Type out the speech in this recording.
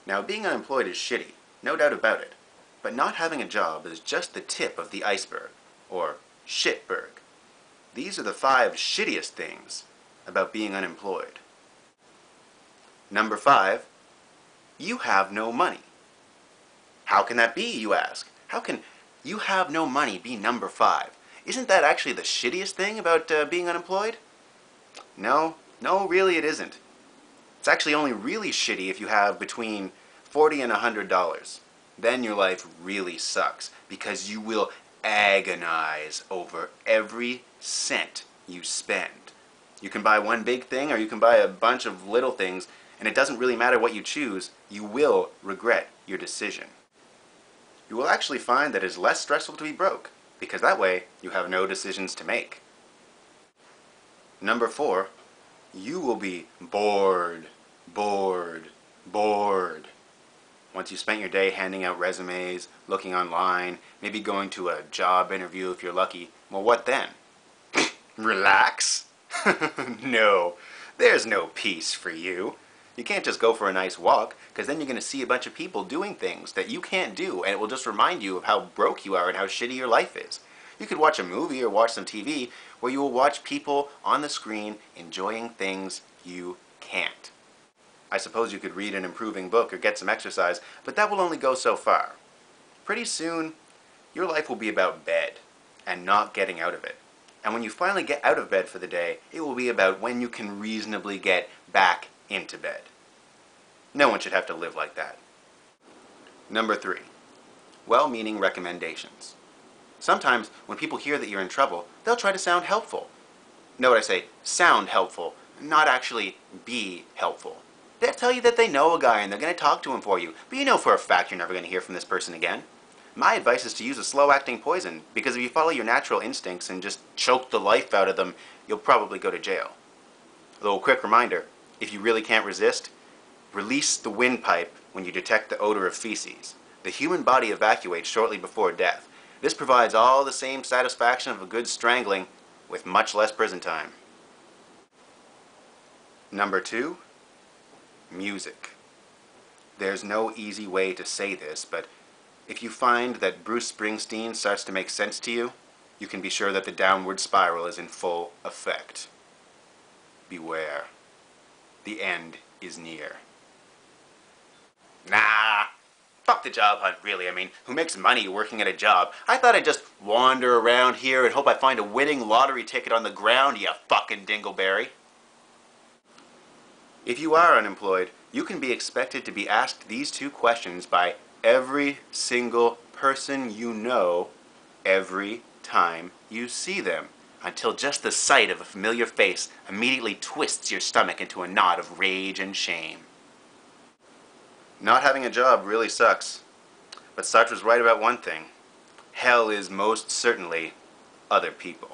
Now, being unemployed is shitty, no doubt about it. But not having a job is just the tip of the iceberg, or shitberg. These are the 5 shittiest things about being unemployed. Number 5, you have no money. How can that be, you ask? How can you have no money be number 5? Isn't that actually the shittiest thing about being unemployed? No, really it isn't. It's actually only really shitty if you have between $40 and $100. Then your life really sucks because you will agonize over every cent you spend. You can buy one big thing or you can buy a bunch of little things, and it doesn't really matter what you choose, you will regret your decision. You will actually find that it is less stressful to be broke, because that way you have no decisions to make. Number 4, you will be bored. Once you've spent your day handing out resumes, looking online, maybe going to a job interview if you're lucky, well, what then? Relax? No, there's no peace for you. You can't just go for a nice walk, because then you're going to see a bunch of people doing things that you can't do, and it will just remind you of how broke you are and how shitty your life is. You could watch a movie or watch some TV where you will watch people on the screen enjoying things you can't. I suppose you could read an improving book or get some exercise, but that will only go so far. Pretty soon, your life will be about bed and not getting out of it. And when you finally get out of bed for the day, it will be about when you can reasonably get back into bed. No one should have to live like that. Number 3, well-meaning recommendations. Sometimes when people hear that you're in trouble, they'll try to sound helpful. Note I say sound helpful, not actually be helpful. They'll tell you that they know a guy and they're going to talk to him for you, but you know for a fact you're never going to hear from this person again. My advice is to use a slow-acting poison, because if you follow your natural instincts and just choke the life out of them, you'll probably go to jail. A little quick reminder, if you really can't resist, release the windpipe when you detect the odor of feces. The human body evacuates shortly before death. This provides all the same satisfaction of a good strangling with much less prison time. Number 2, music. There's no easy way to say this, but if you find that Bruce Springsteen starts to make sense to you, you can be sure that the downward spiral is in full effect. Beware. The end is near. Nah, fuck the job hunt, really. I mean, who makes money working at a job? I thought I'd just wander around here and hope I find a winning lottery ticket on the ground, you fucking dingleberry. If you are unemployed, you can be expected to be asked these 2 questions by every single person you know every time you see them, until just the sight of a familiar face immediately twists your stomach into a knot of rage and shame. Not having a job really sucks, but Sartre's right about one thing. Hell is most certainly other people.